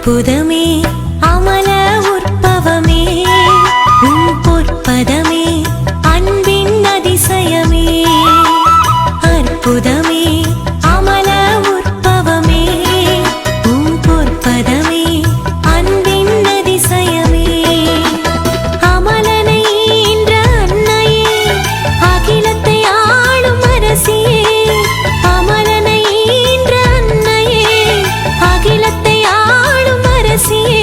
அற்புதமே அமல உற்பவமே உன் பொற்பதமே அன்பின் அதிசயமே. அற்புதமே அமல உற்பவமே உன் பொற்பதமே அன்பின் அதிசயமே. அமலனை ஈன்ற அன்னையே அகிலத்தை ஆளும் அரசியே. அமலனை ஈன்ற அன்னையே அகிலத்தை ஆளும் அரசியே.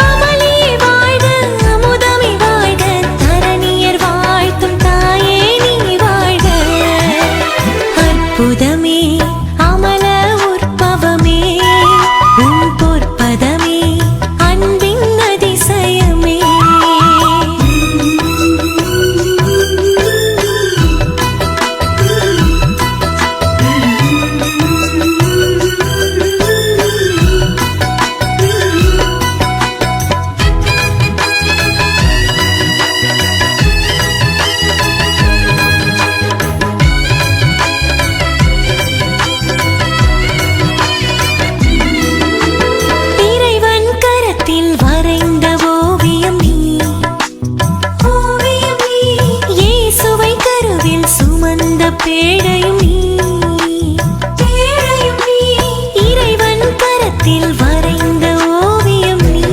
அமளியே வாழ்க அமுதமே வாழ்க தரணியர் வாழ்த்தும் தாயே நீ வாழ்க. அற்புதமே அமல உற்பவமே உன் பொற்பதமே அன்பின் அதிசயமே. இறைவன் கரத்தில் வரைந்த ஓவியம் நீ. இயேசுவை கருவில் சுமந்த பேழையும் நீ. இறைவன் கரத்தில் வரைந்த ஓவியம் நீ.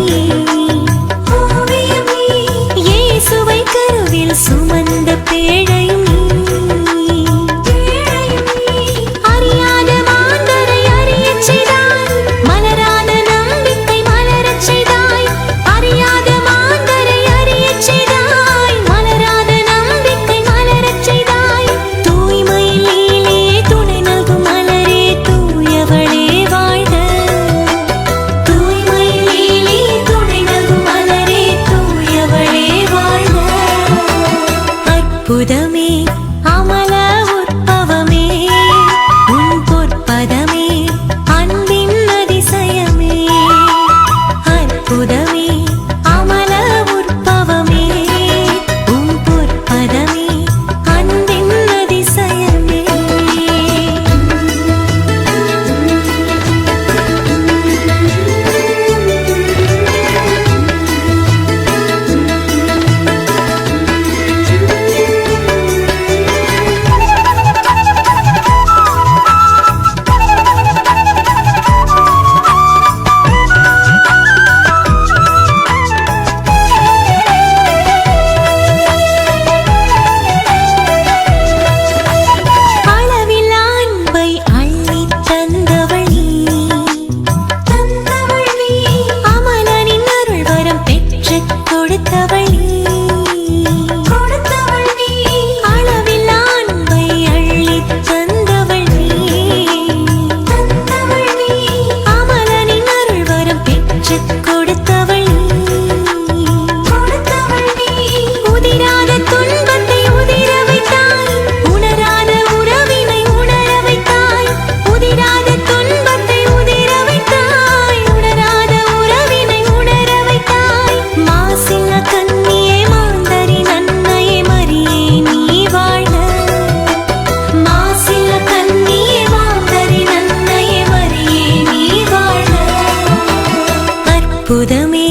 இயேசுவை கருவில் சுமந்த பேழையும் நீ. அறியாத மாந்தரை அறியச் செய்தாய் மலராத நம்பிக்கை மலரச் செய்தாய். அறியாத மாந்தரை அறியச் செய்தாய் மலராத நம்பிக்கை மலரச் செய்தாய். தூய்மையிலே துணை நல்கும் மலரே தூயவளே வாழ்க. தூய்மையிலே துணை நல்கும் மலரே தூயவளே வாழ்க. அற்புதமே அமல உற்பவமே உன் பொற்பதமே அன்பின் அதிசயமே. அற்புதமே அமல உற்பவமே உன் பொற்பதமே அன்பின் அதிசயமே. அளவில் அன்பை அள்ளித் தந்தவள் நீ. அமலனின் அருள் வரம் பெற்றுக் கொடுத்தவள் நீ. அளவில் அன்பை அள்ளித் தந்தவள் நீ. அமலனின் அருள் வரம் பெற்றுக் கொடுத்தவள் நீ. உதிராத துன்பத்தை உதிர வைத்தாய் உணராத உறவினை உணர வைத்தாய். உதிராத துன்பத்தை உதிர வைத்தாய் உணராத உறவினை உணர வைத்தாய். மாசில்ல கன்னியே மாந்தரின் அன்னையே மரியே நீ வாழ்க. மாசில்ல கன்னியே மாந்தரின் அன்னையே மரியே நீ வாழ்க. அற்புதமே